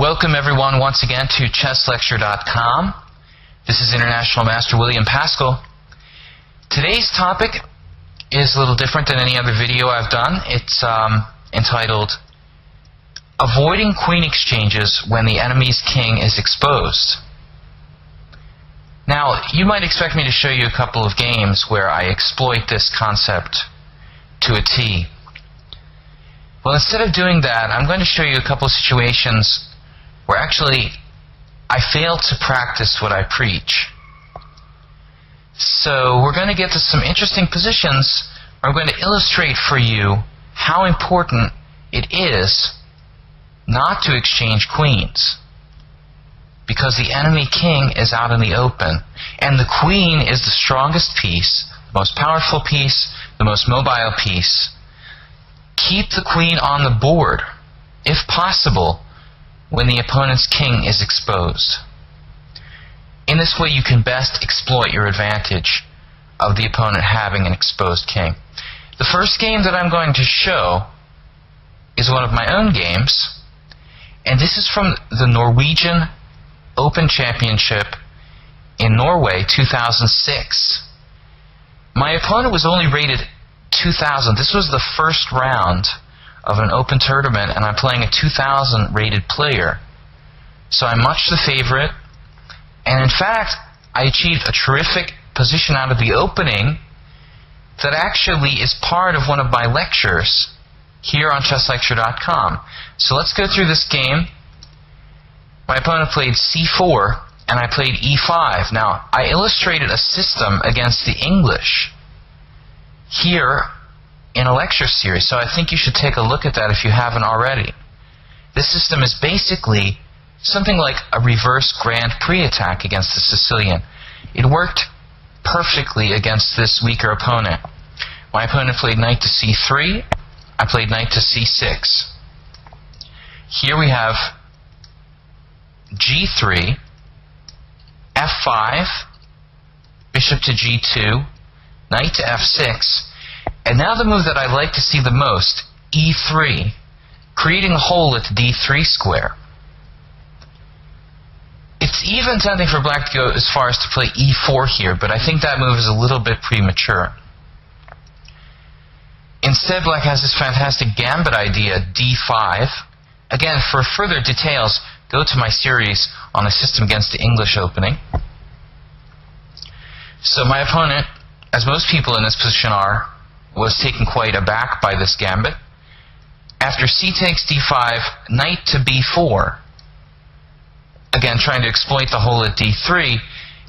Welcome everyone once again to chesslecture.com. This is International Master William Paschall. Today's topic is a little different than any other video I've done. It's entitled Avoiding Queen Exchanges When the Enemy's King is Exposed. Now, you might expect me to show you a couple of games where I exploit this concept to a T. Well, instead of doing that, I'm going to show you a couple of situations where actually I fail to practice what I preach. So we're going to get to some interesting positions where I'm going to illustrate for you how important it is not to exchange queens, because the enemy king is out in the open, and the queen is the strongest piece, the most powerful piece, the most mobile piece. Keep the queen on the board, if possible, when the opponent's king is exposed. In this way, you can best exploit your advantage of the opponent having an exposed king. The first game that I'm going to show is one of my own games, and this is from the Norwegian Open Championship in Norway, 2006. My opponent was only rated 2000. This was the first round of an open tournament, and I'm playing a 2000 rated player. So I'm much the favorite, and in fact, I achieved a terrific position out of the opening that actually is part of one of my lectures here on chesslecture.com. So let's go through this game. My opponent played c4, and I played e5. Now, I illustrated a system against the English here in a lecture series, so I think you should take a look at that if you haven't already. This system is basically something like a reverse Grand Prix attack against the Sicilian. It worked perfectly against this weaker opponent. My opponent played knight to c3. I played knight to c6. Here we have g3, f5, bishop to g2, knight to f6, and now the move that I like to see the most, e3, creating a hole at the d3 square. It's even tempting for black to go as far as to play e4 here, but I think that move is a little bit premature. Instead, black has this fantastic gambit idea, d5. Again, for further details, go to my series on the system against the English opening. So my opponent, as most people in this position are, was taken quite aback by this gambit. After c takes d5, knight to b4, again trying to exploit the hole at d3,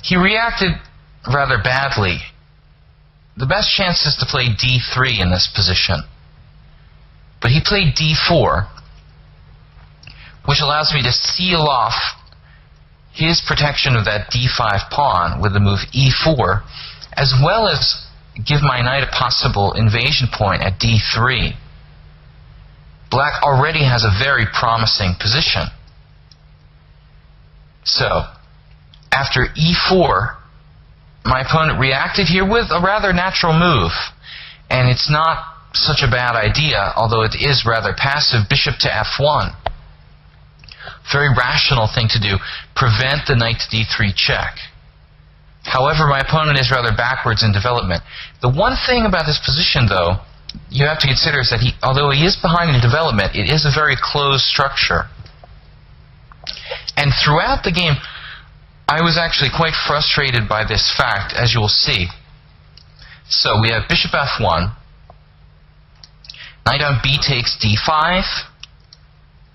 he reacted rather badly. The best chance is to play d3 in this position. But he played d4, which allows me to seal off his protection of that d5 pawn with the move e4, as well as give my knight a possible invasion point at d3. Black already has a very promising position. So, after e4, my opponent reacted here with a rather natural move, and it's not such a bad idea, although it is rather passive. Bishop to f1. Very rational thing to do. Prevent the knight to d3 check. However, my opponent is rather backwards in development. The one thing about this position, though, you have to consider is that although he is behind in development, it is a very closed structure. And throughout the game, I was actually quite frustrated by this fact, as you will see. So we have bishop f1, knight on b takes d5.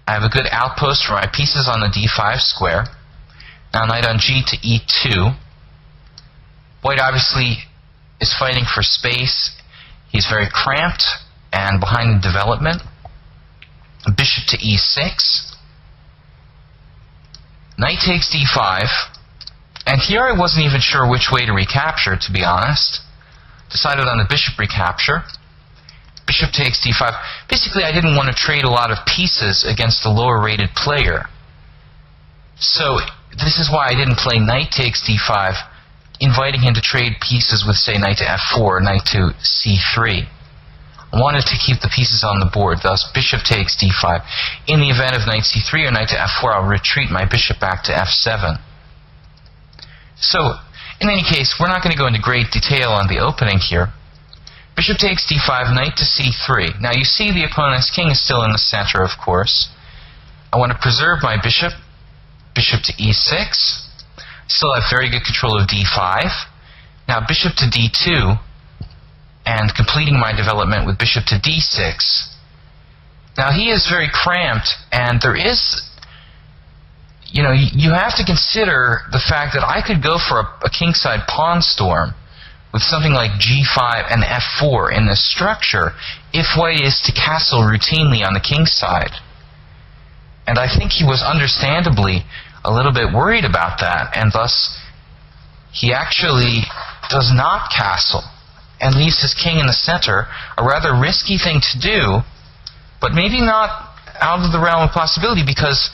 I have a good outpost for my pieces on the d5 square. Now knight on g to e2. White obviously is fighting for space. He's very cramped and behind in development. Bishop to e6. Knight takes d5. And here I wasn't even sure which way to recapture, to be honest. Decided on the bishop recapture. Bishop takes d5. Basically, I didn't want to trade a lot of pieces against the lower-rated player. So this is why I didn't play knight takes d5, inviting him to trade pieces with, say, knight to f4 or knight to c3. wanted to keep the pieces on the board. Thus, bishop takes d5. In the event of knight c3 or knight to f4, I'll retreat my bishop back to f7. So, in any case, we're not going to go into great detail on the opening here. Bishop takes d5, knight to c3. Now, you see the opponent's king is still in the center, of course. I want to preserve my bishop. Bishop to e6. Still have very good control of d5. Now, bishop to d2. And completing my development with bishop to d6. Now, he is very cramped, and there is, you have to consider the fact that I could go for a kingside pawn storm with something like g5 and f4 in this structure if white is to castle routinely on the king side. And I think he was understandably a little bit worried about that, and thus he actually does not castle and leaves his king in the center, a rather risky thing to do, but maybe not out of the realm of possibility because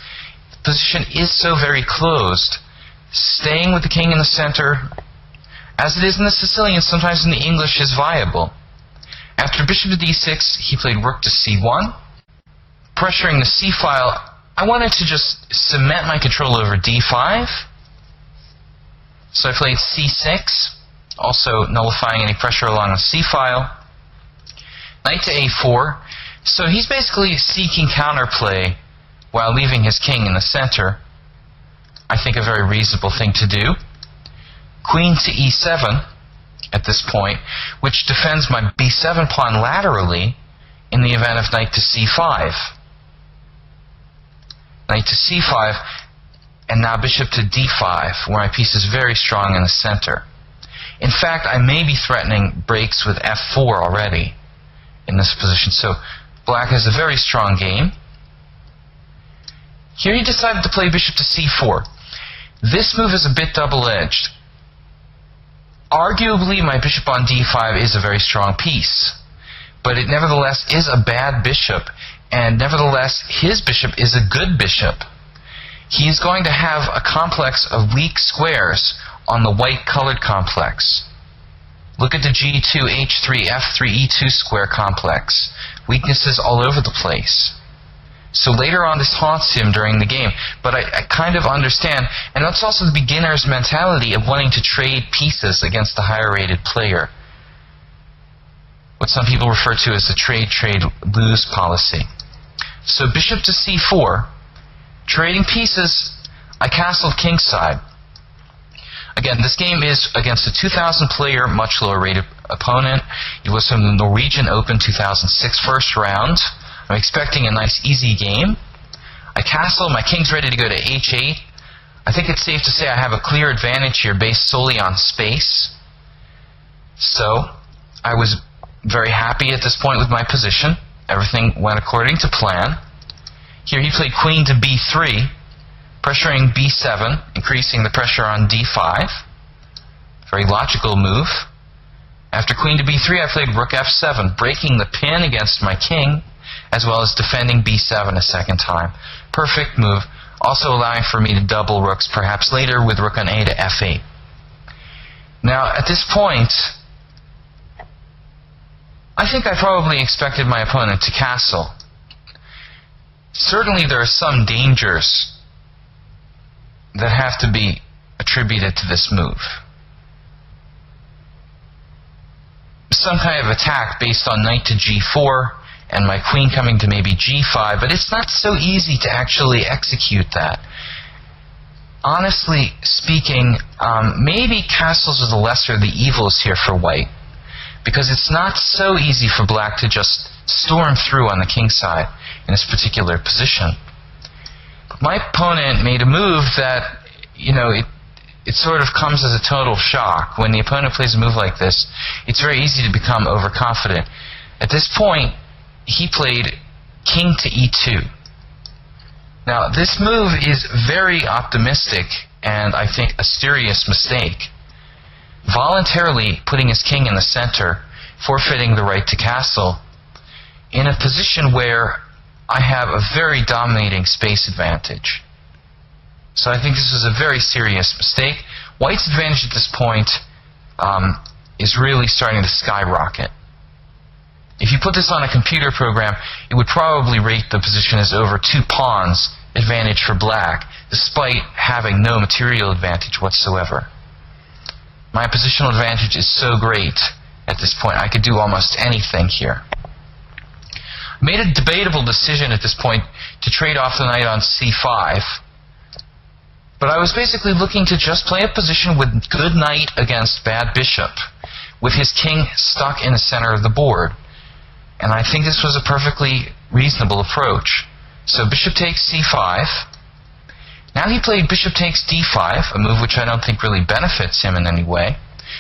the position is so very closed. Staying with the king in the center, as it is in the Sicilian, sometimes in the English, is viable. After bishop to d6, he played rook to c1. Pressuring the c-file, I wanted to just cement my control over d5. So I played c6. Also nullifying any pressure along the c-file. Knight to a4. So he's basically seeking counterplay while leaving his king in the center. I think a very reasonable thing to do. Queen to e7 at this point, which defends my b7 pawn laterally in the event of knight to c5. Knight to c5, and now bishop to d5, where my piece is very strong in the center. In fact, I may be threatening breaks with f4 already in this position. So black has a very strong game. Here he decided to play bishop to c4. This move is a bit double-edged. Arguably, my bishop on d5 is a very strong piece, but it nevertheless is a bad bishop, and nevertheless his bishop is a good bishop. He is going to have a complex of weak squares on the white-colored complex. Look at the g2, h3, f3, e2 square complex. Weaknesses all over the place. So later on this haunts him during the game, but I kind of understand, and that's also the beginner's mentality of wanting to trade pieces against the higher-rated player. What some people refer to as the trade-lose policy. So bishop to c4, trading pieces, I castled kingside. Again, this game is against a 2,000-player, much lower-rated opponent. It was from the Norwegian Open 2006 first round. I'm expecting a nice, easy game. I castle. My king's ready to go to h8. I think it's safe to say I have a clear advantage here based solely on space. So I was very happy at this point with my position. Everything went according to plan. Here he played queen to b3. Pressuring b7, increasing the pressure on d5. Very logical move. After queen to b3, I played rook f7, breaking the pin against my king, as well as defending b7 a second time. Perfect move, also allowing for me to double rooks, perhaps later with rook on a to f8. Now, at this point, I think I probably expected my opponent to castle. Certainly there are some dangers that have to be attributed to this move. Some kind of attack based on knight to g4 and my queen coming to maybe g5, but it's not so easy to actually execute that. Honestly speaking, maybe castles are the lesser of the evils here for white, because it's not so easy for black to just storm through on the king side in this particular position. My opponent made a move that, it sort of comes as a total shock. When the opponent plays a move like this, it's very easy to become overconfident. At this point, he played king to e2. Now, this move is very optimistic and I think a serious mistake. Voluntarily putting his king in the center, forfeiting the right to castle, in a position where I have a very dominating space advantage. So I think this is a very serious mistake. White's advantage at this point is really starting to skyrocket. If you put this on a computer program, it would probably rate the position as over 2 pawns advantage for black, despite having no material advantage whatsoever. My positional advantage is so great at this point, I could do almost anything here. I made a debatable decision at this point to trade off the knight on c5, but I was basically looking to just play a position with good knight against bad bishop, with his king stuck in the center of the board. And I think this was a perfectly reasonable approach. So bishop takes c5. Now he played bishop takes d5, a move which I don't think really benefits him in any way,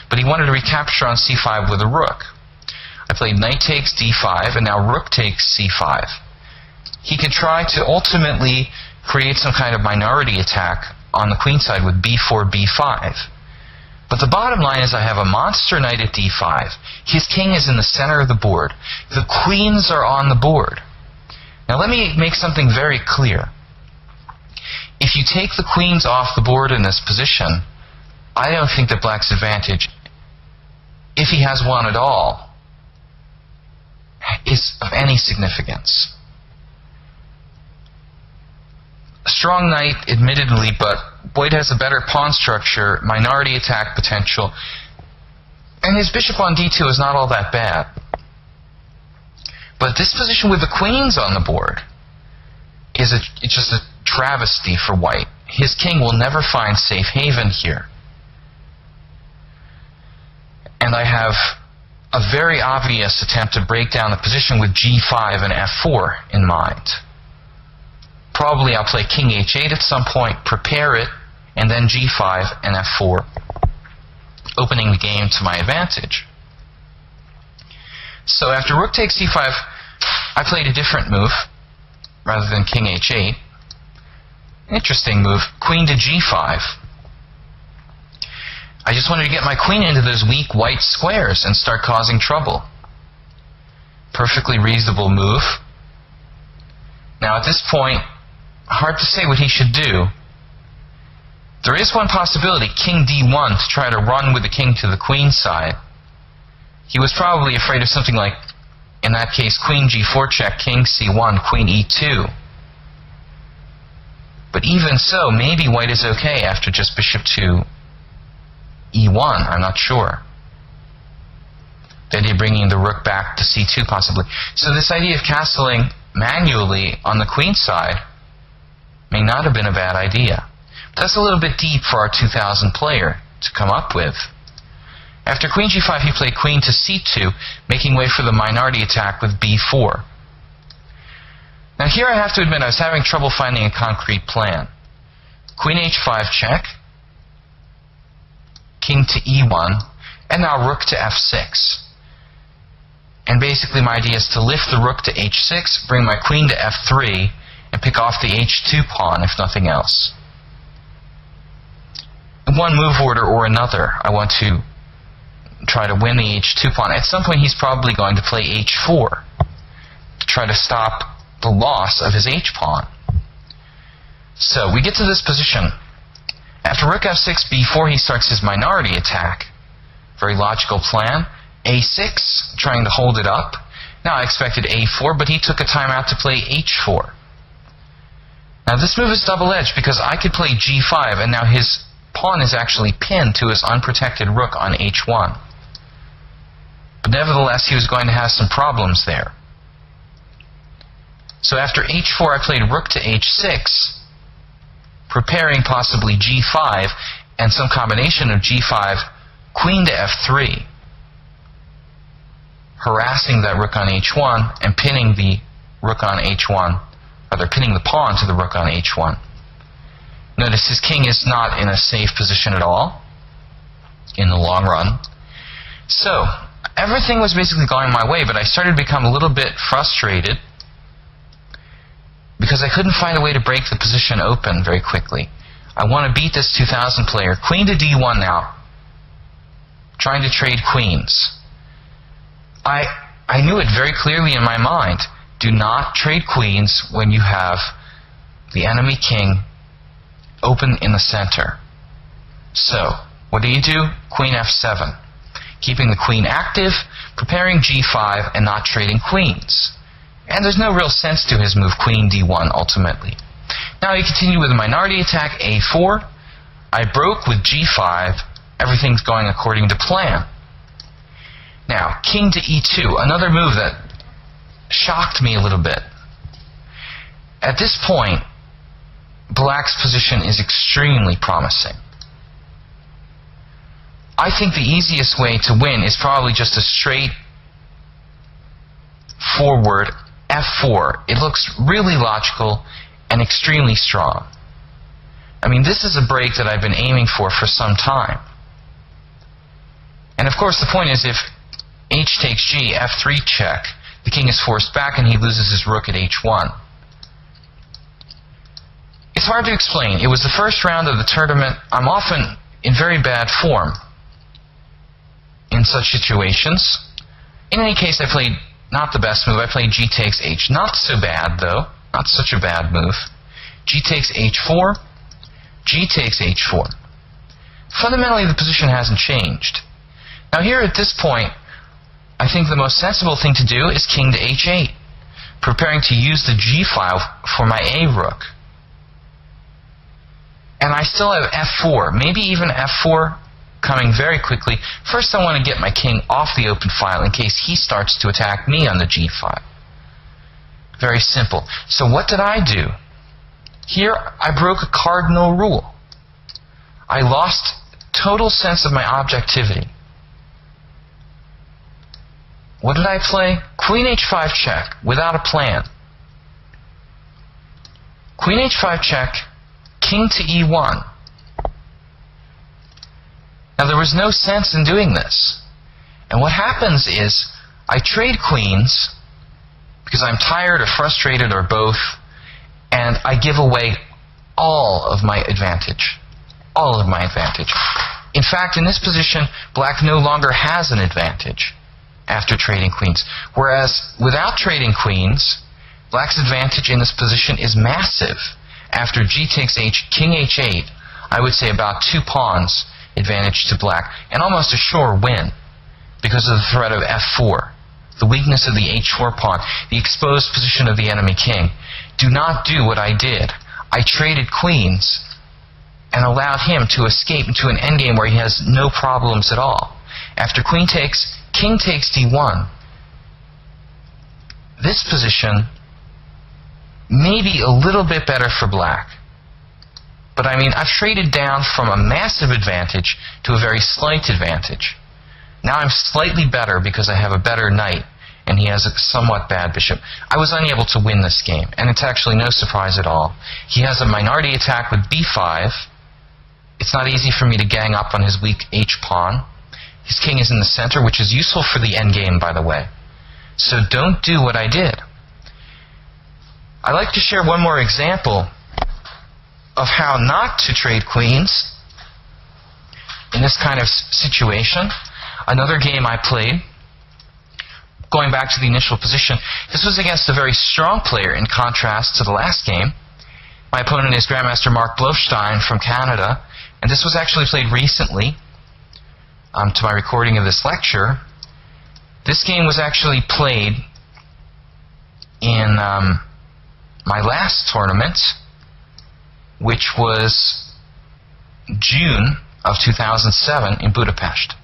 but he wanted to recapture on c5 with a rook. I played knight takes d5, and now rook takes c5. He can try to ultimately create some kind of minority attack on the queen side with b4, b5. But the bottom line is I have a monster knight at d5. His king is in the center of the board. The queens are on the board. Now let me make something very clear. If you take the queens off the board in this position, I don't think that black's advantage, if he has one at all, is of any significance. A strong knight, admittedly, but white has a better pawn structure, minority attack potential, and his bishop on d2 is not all that bad. But this position with the queens on the board is it's just a travesty for white. His king will never find safe haven here. And I have a very obvious attempt to break down the position with g5 and f4 in mind. Probably I'll play king h8 at some point, prepare it, and then g5 and f4, opening the game to my advantage. So after rook takes c5, I played a different move, rather than king h8. Interesting move, queen to g5. I just wanted to get my queen into those weak white squares and start causing trouble. Perfectly reasonable move. Now at this point, hard to say what he should do. There is one possibility, king d1, to try to run with the king to the queen side. He was probably afraid of something like, in that case, queen g4 check, king c1, queen e2. But even so, maybe white is okay after just bishop to e1, I'm not sure. The idea of bringing the rook back to c2 possibly. So this idea of castling manually on the queen side may not have been a bad idea. But that's a little bit deep for our 2000 player to come up with. After queen g5, he played queen to c2, making way for the minority attack with b4. Now here I have to admit I was having trouble finding a concrete plan. Queen h5 check, king to e1, and now rook to f6. And basically my idea is to lift the rook to h6, bring my queen to f3, and pick off the h2 pawn, if nothing else. In one move order or another, I want to try to win the h2 pawn. At some point he's probably going to play h4 to try to stop the loss of his h-pawn. So we get to this position. After rook f6, b4, he starts his minority attack. Very logical plan. a6, trying to hold it up. Now I expected a4, but he took a timeout to play h4. Now this move is double-edged because I could play g5, and now his pawn is actually pinned to his unprotected rook on h1. But nevertheless, he was going to have some problems there. So after h4, I played rook to h6, preparing possibly g5 and some combination of g5, queen to f3, harassing that rook on h1 and pinning the rook on h1, rather pinning the pawn to the rook on h1. Notice his king is not in a safe position at all in the long run. So everything was basically going my way, but I started to become a little bit frustrated because I couldn't find a way to break the position open very quickly. I want to beat this 2000 player. Queen to d1 now, trying to trade queens. I knew it very clearly in my mind. Do not trade queens when you have the enemy king open in the center. So what do? Queen f7. Keeping the queen active, preparing g5 and not trading queens. And there's no real sense to his move queen d1 ultimately. Now he continued with a minority attack, a4. I broke with g5. Everything's going according to plan. Now, king to e2, another move that shocked me a little bit. At this point, black's position is extremely promising. I think the easiest way to win is probably just a straight forward f4. It looks really logical and extremely strong. I mean, this is a break that I've been aiming for some time. And of course, the point is, if h takes g, f3 check, the king is forced back and he loses his rook at h1. It's hard to explain. It was the first round of the tournament. I'm often in very bad form in such situations. In any case, I played not the best move. I played g takes h. Not so bad, though. Not such a bad move. G takes h4. G takes h4. Fundamentally, the position hasn't changed. Now here at this point, I think the most sensible thing to do is king to h8, preparing to use the g file for my a rook. And I still have f4, maybe even f4 coming very quickly. First I want to get my king off the open file in case he starts to attack me on the g file. Very simple. So what did I do? Here I broke a cardinal rule. I lost total sense of my objectivity. What did I play? Queen h5 check, without a plan. Queen h5 check, king to e1. Now there was no sense in doing this. And what happens is, I trade queens, because I'm tired or frustrated or both, and I give away all of my advantage. All of my advantage. In fact, in this position, black no longer has an advantage after trading queens. Whereas, without trading queens, black's advantage in this position is massive. After g takes h, king h8, I would say about 2 pawns advantage to black, and almost a sure win because of the threat of f4, the weakness of the h4 pawn, the exposed position of the enemy king. Do not do what I did. I traded queens and allowed him to escape into an endgame where he has no problems at all. After queen takes, king takes d1. This position may be a little bit better for black. But I mean, I've traded down from a massive advantage to a very slight advantage. Now I'm slightly better because I have a better knight and he has a somewhat bad bishop. I was unable to win this game, and it's actually no surprise at all. He has a minority attack with b5. It's not easy for me to gang up on his weak h-pawn. His king is in the center, which is useful for the endgame, by the way. So don't do what I did. I'd like to share one more example of how not to trade queens in this kind of situation. Another game I played, going back to the initial position, this was against a very strong player in contrast to the last game. My opponent is Grandmaster Mark Blofstein from Canada, and this was actually played recently to my recording of this lecture. This game was actually played in my last tournament, which was June of 2007 in Budapest.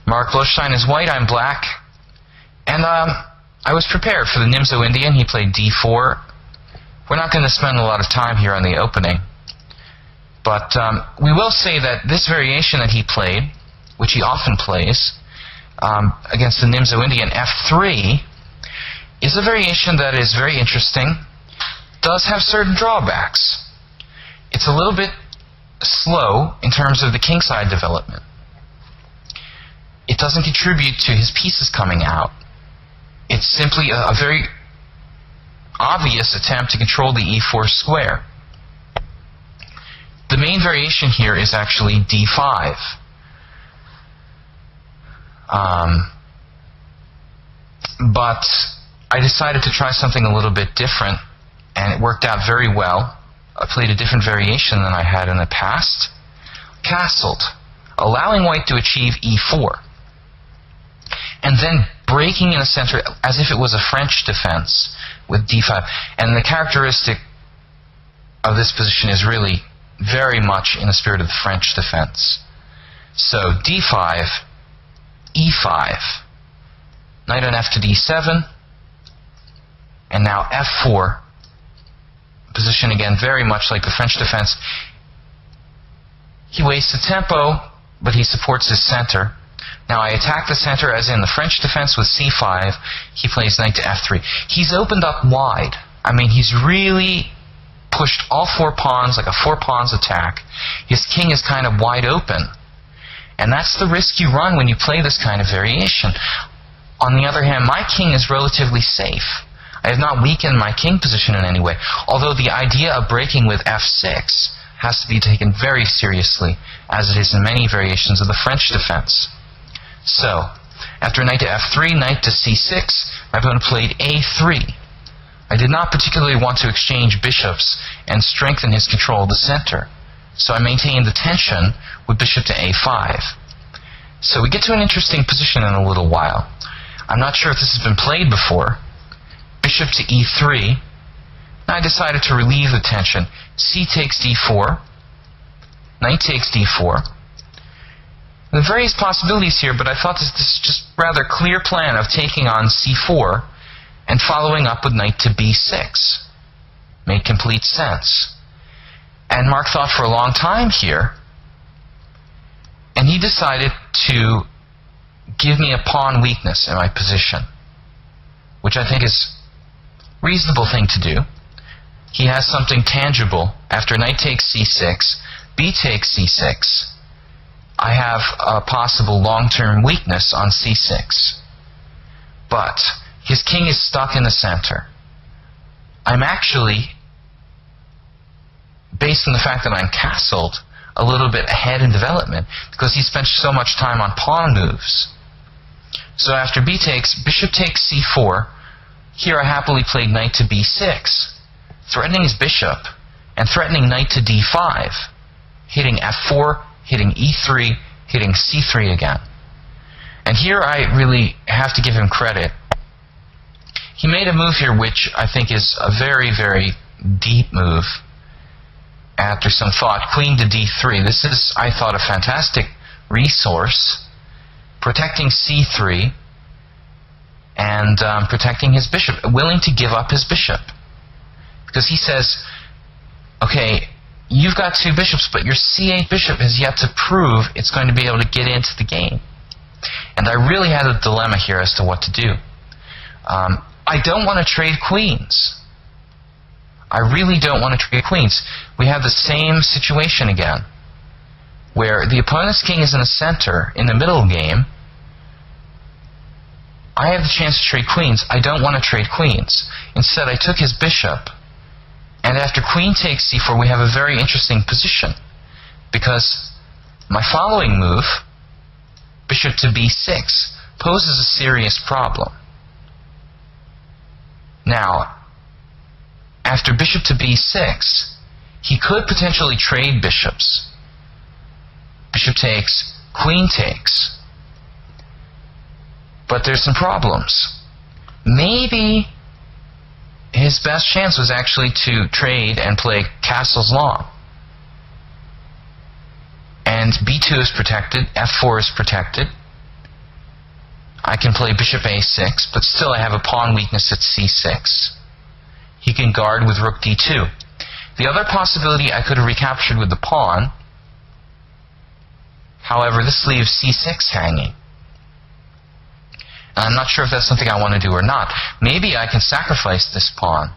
Mark Blofstein is white, I'm black, and I was prepared for the Nimzo Indian. He played d4. We're not going to spend a lot of time here on the opening, but we will say that this variation that he played, which he often plays, against the Nimzo Indian, f3, is a variation that is very interesting, does have certain drawbacks. It's a little bit slow in terms of the kingside development. It doesn't contribute to his pieces coming out. It's simply a very obvious attempt to control the e4 square. The main variation here is actually d5. But I decided to try something a little bit different, and it worked out very well. I played a different variation than I had in the past. Castled, allowing white to achieve e4. and then breaking in the center as if it was a French defense with d5. And the characteristic of this position is really very much in the spirit of the French defense. So d5, e5, knight on f to d7, and now f4, position again very much like the French defense. He wastes the tempo, but he supports his center. Now I attack the center as in the French defense with c5. He plays knight to f3. He's opened up wide. I mean, he's really pushed all four pawns like a four pawns attack. His king is kind of wide open. And that's the risk you run when you play this kind of variation. On the other hand, my king is relatively safe. I have not weakened my king position in any way, although the idea of breaking with f6 has to be taken very seriously, as it is in many variations of the French defense. So, after knight to f3, knight to c6, my opponent played a3. I did not particularly want to exchange bishops and strengthen his control of the center, so I maintained the tension with bishop to a5. So we get to an interesting position in a little while. I'm not sure if this has been played before. Bishop to e3. Now I decided to relieve the tension. C takes d4. Knight takes d4. There are various possibilities here, but I thought this is just a rather clear plan of taking on c4 and following up with knight to b6. Made complete sense. And Mark thought for a long time here, and he decided to give me a pawn weakness in my position, which I think is a reasonable thing to do. He has something tangible. After knight takes c6, b takes c6, I have a possible long-term weakness on c6. But his king is stuck in the center. I'm actually, based on the fact that I'm castled, a little bit ahead in development because he spent so much time on pawn moves. So after b takes, bishop takes c4. Here I happily played knight to b6, threatening his bishop and threatening knight to d5, hitting f4, hitting e3, hitting c3 again. And here I really have to give him credit. He made a move here which I think is a very, very deep move. After some thought, queen to d3. This is, I thought, a fantastic resource, protecting c3 and protecting his bishop, willing to give up his bishop. Because he says, okay, you've got two bishops, but your c8 bishop has yet to prove it's going to be able to get into the game. And I really had a dilemma here as to what to do. I don't want to trade queens. I really don't want to trade queens. We have the same situation again, where the opponent's king is in the center, in the middle game. I have the chance to trade queens. I don't want to trade queens. Instead, I took his bishop, and after queen takes c4, we have a very interesting position, because my following move, bishop to b6, poses a serious problem. Now, after bishop to b6, he could potentially trade bishops. Bishop takes, queen takes. But there's some problems. Maybe his best chance was actually to trade and play castles long. And b2 is protected, f4 is protected. I can play bishop a6, but still I have a pawn weakness at c6. He can guard with rook d2. The other possibility I could have recaptured with the pawn. However, this leaves c6 hanging. And I'm not sure if that's something I want to do or not. Maybe I can sacrifice this pawn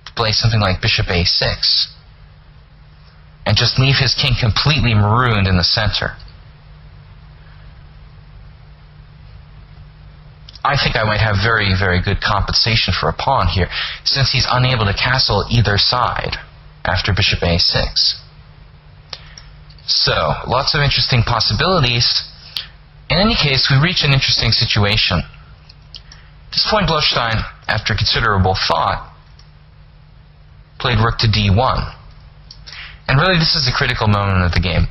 to play something like bishop a6 and just leave his king completely marooned in the center. I think I might have very, very good compensation for a pawn here, since he's unable to castle either side after bishop a6. So, lots of interesting possibilities. In any case, we reach an interesting situation. At this point, Blostein, after considerable thought, played rook to d1. And really, this is the critical moment of the game.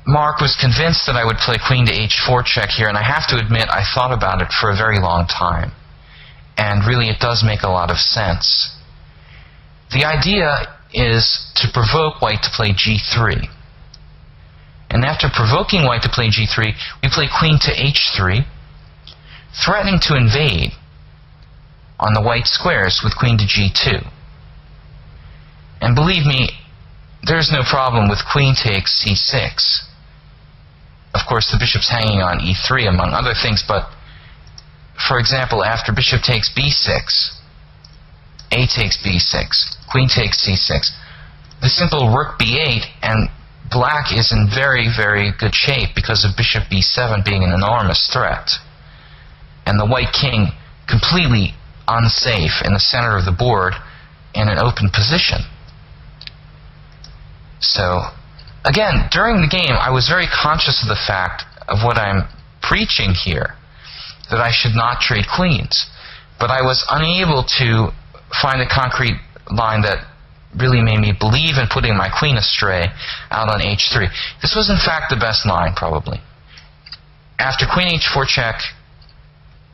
Mark was convinced that I would play queen to h4 check here, and I have to admit I thought about it for a very long time. And really it does make a lot of sense. The idea is to provoke white to play g3. And after provoking white to play g3, we play queen to h3, threatening to invade on the white squares with queen to g2. And believe me, there's no problem with queen takes c6. Of course, the bishop's hanging on e3 among other things, but for example, after bishop takes b6, a takes b6, queen takes c6, the simple rook b8, and black is in very, very good shape because of bishop b7 being an enormous threat. And the white king completely unsafe in the center of the board in an open position. So, again, during the game, I was very conscious of the fact of what I'm preaching here, that I should not trade queens. But I was unable to find a concrete line that really made me believe in putting my queen astray out on h3. This was, in fact, the best line, probably. After queen h4 check,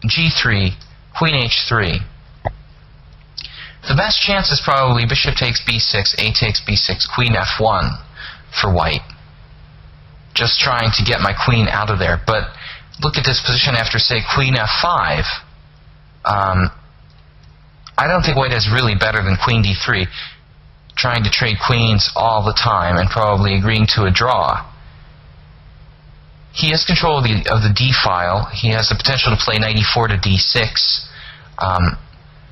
g3, queen h3, the best chance is probably bishop takes b6, a takes b6, queen f1 for white. Just trying to get my queen out of there. But look at this position after, say, queen f5. I don't think white is really better than queen d3, trying to trade queens all the time and probably agreeing to a draw. He has control of the d file. He has the potential to play knight e4 to d6.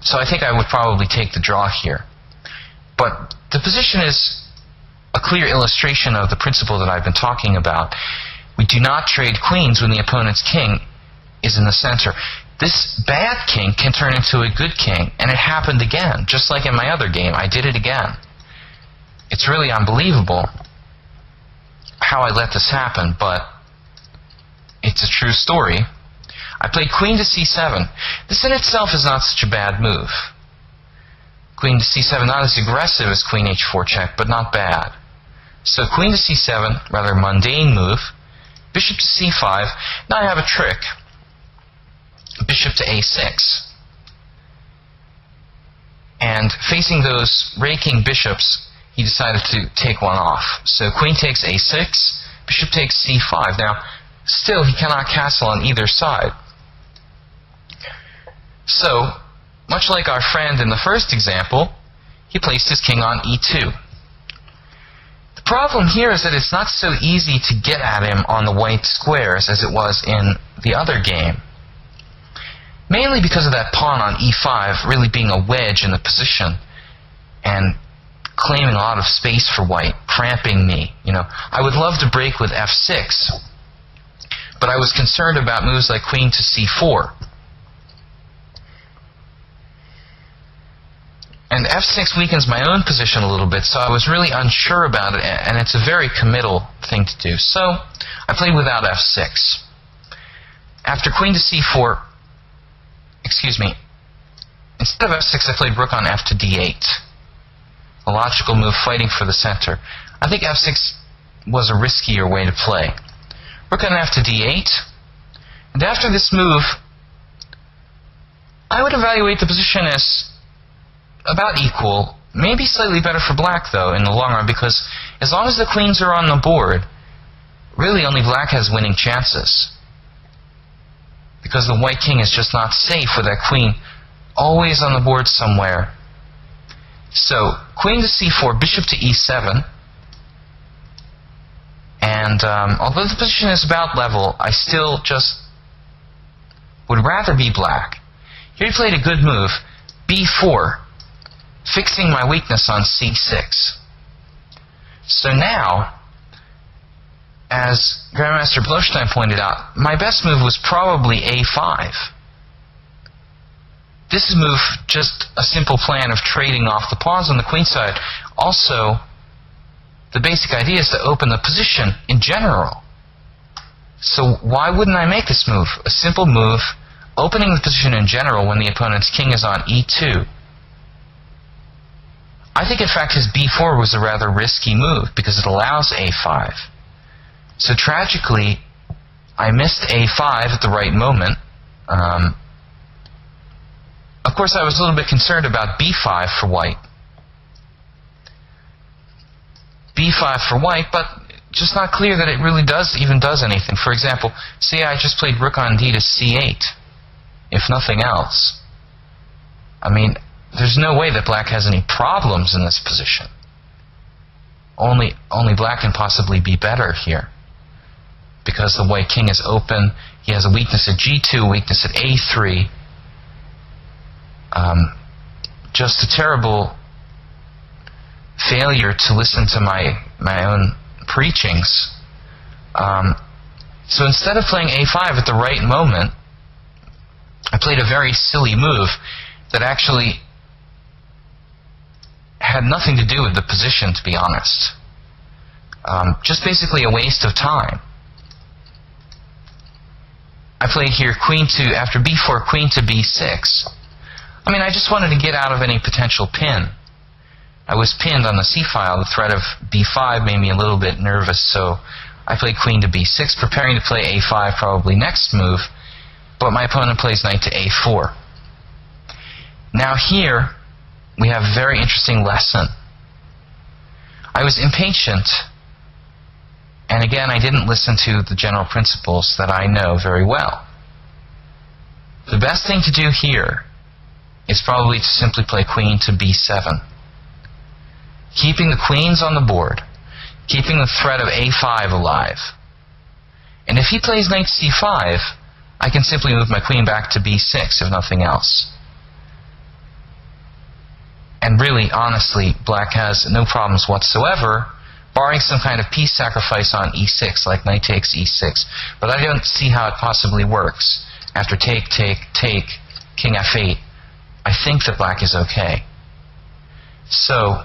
So I think I would probably take the draw here. But the position is a clear illustration of the principle that I've been talking about. We do not trade queens when the opponent's king is in the center. This bad king can turn into a good king, and it happened again. Just like in my other game, I did it again. It's really unbelievable how I let this happen, but it's a true story. I played queen to c7. This in itself is not such a bad move. Queen to c7, not as aggressive as queen h4 check, but not bad. So queen to c7, rather mundane move. Bishop to c5. Now I have a trick. Bishop to a6. And facing those raking bishops, he decided to take one off. So queen takes a6, bishop takes c5. Now, still, he cannot castle on either side. So, much like our friend in the first example, he placed his king on e2. The problem here is that it's not so easy to get at him on the white squares as it was in the other game. Mainly because of that pawn on e5 really being a wedge in the position and claiming a lot of space for white, cramping me. I would love to break with f6, but I was concerned about moves like queen to c4. And f6 weakens my own position a little bit, so I was really unsure about it, and it's a very committal thing to do. So I played without f6. After queen to c4, instead of f6, I played rook on f to d8. A logical move fighting for the center. I think f6 was a riskier way to play. Rook on f to d8. And after this move, I would evaluate the position as about equal, maybe slightly better for black, though, in the long run, because as long as the queens are on the board, really only black has winning chances. Because the white king is just not safe with that queen always on the board somewhere. So, queen to c4, bishop to e7. And although the position is about level, I still just would rather be black. Here he played a good move, b4, fixing my weakness on c6. So now, as Grandmaster Blostein pointed out, my best move was probably a5. This move, just a simple plan of trading off the pawns on the queen side. Also, the basic idea is to open the position in general. So why wouldn't I make this move? A simple move, opening the position in general when the opponent's king is on e2. I think, in fact, his b4 was a rather risky move because it allows a5. So tragically, I missed a5 at the right moment. Of course, I was a little bit concerned about b5 for white. b5 for white, but just not clear that it really does anything. For example, say I just played rook on d to c8, if nothing else. I mean, there's no way that black has any problems in this position. Only black can possibly be better here, because the white king is open. He has a weakness at g2, a weakness at a3. Just a terrible failure to listen to my own preachings. So instead of playing a5 at the right moment, I played a very silly move that actually had nothing to do with the position, to be honest. Just basically a waste of time. I played here queen to, after b4, queen to b6. I mean, I just wanted to get out of any potential pin. I was pinned on the c file. The threat of b5 made me a little bit nervous, so I played queen to b6, preparing to play a5 probably next move, but my opponent plays knight to a4. Now here, we have a very interesting lesson. I was impatient, and again, I didn't listen to the general principles that I know very well. The best thing to do here is probably to simply play queen to b7. Keeping the queens on the board, keeping the threat of a5 alive. And if he plays knight c5, I can simply move my queen back to b6, if nothing else. And really, honestly, black has no problems whatsoever, barring some kind of piece sacrifice on e6, like knight takes e6. But I don't see how it possibly works. After take, king f8, I think that black is okay. So,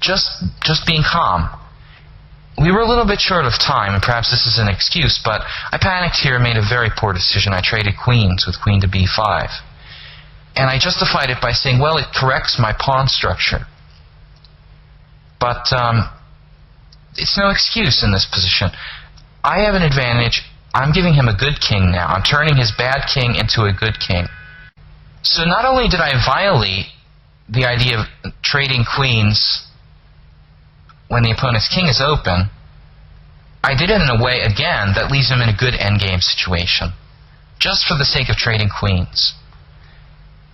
just being calm. We were a little bit short of time, and perhaps this is an excuse, but I panicked here and made a very poor decision. I traded queens with queen to b5. And I justified it by saying, well, it corrects my pawn structure. But it's no excuse in this position. I have an advantage. I'm giving him a good king now. I'm turning his bad king into a good king. So not only did I violate the idea of trading queens when the opponent's king is open, I did it in a way, again, that leaves him in a good endgame situation, just for the sake of trading queens,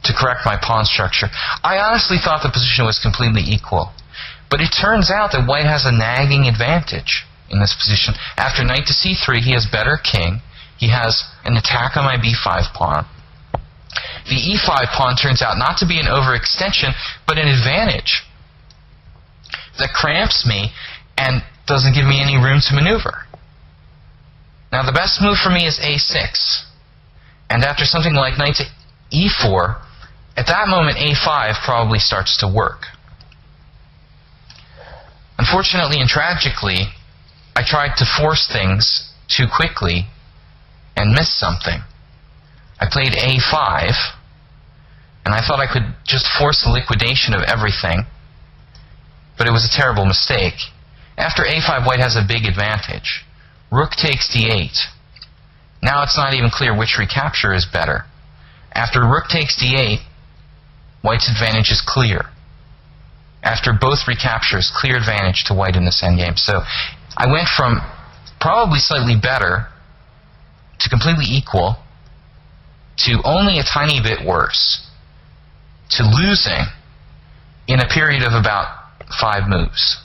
to correct my pawn structure. I honestly thought the position was completely equal, but it turns out that white has a nagging advantage in this position. After knight to c3, he has better king. He has an attack on my b5 pawn. The e5 pawn turns out not to be an overextension, but an advantage that cramps me and doesn't give me any room to maneuver. Now the best move for me is a6. And after something like knight to e4, at that moment a5 probably starts to work. Unfortunately and tragically, I tried to force things too quickly and missed something. I played a5, and I thought I could just force the liquidation of everything, but it was a terrible mistake. After a5, white has a big advantage. Rook takes d8. Now it's not even clear which recapture is better. After rook takes d8, white's advantage is clear. After both recaptures, clear advantage to white in this endgame. So I went from probably slightly better to completely equal to only a tiny bit worse to losing in a period of about 5 moves.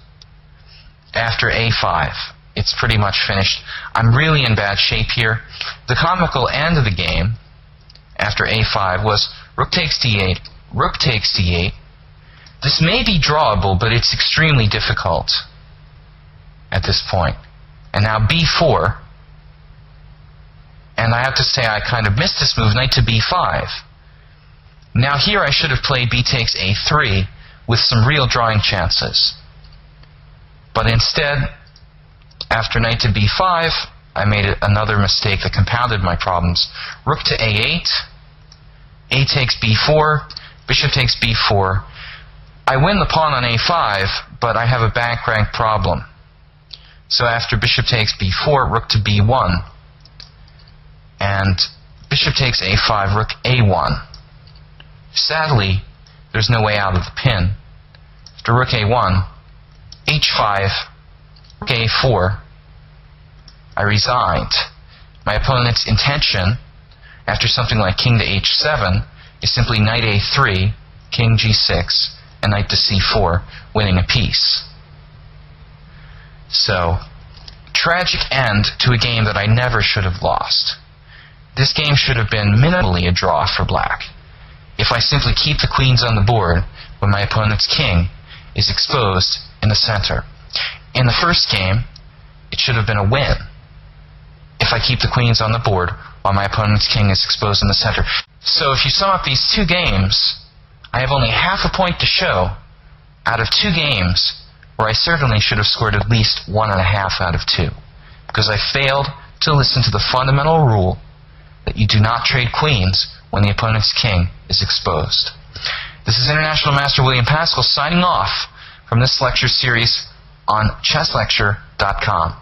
After a5, it's pretty much finished. I'm really in bad shape here. The comical end of the game after a5 was rook takes d8, rook takes d8. This may be drawable, but it's extremely difficult at this point. And now b4, and I have to say I kind of missed this move, knight to b5. Now here I should have played b takes a3 with some real drawing chances. But instead, after knight to b5, I made another mistake that compounded my problems. Rook to a8, a takes b4, bishop takes b4. I win the pawn on a5, but I have a back rank problem. So after bishop takes b4, rook to b1, and bishop takes a5, rook a1. Sadly, there's no way out of the pin. After rook a1, h5, rook a4, I resigned. My opponent's intention, after something like king to h7, is simply knight a3, king g6, and knight to c4, winning a piece. So, tragic end to a game that I never should have lost. This game should have been minimally a draw for black. If I simply keep the queens on the board when my opponent's king is exposed in the center. In the first game, it should have been a win if I keep the queens on the board while my opponent's king is exposed in the center. So if you sum up these two games, I have only half a point to show out of 2 games where I certainly should have scored at least 1.5 out of 2, because I failed to listen to the fundamental rule that you do not trade queens when the opponent's king is exposed. This is International Master William Paschall signing off from this lecture series on chesslecture.com.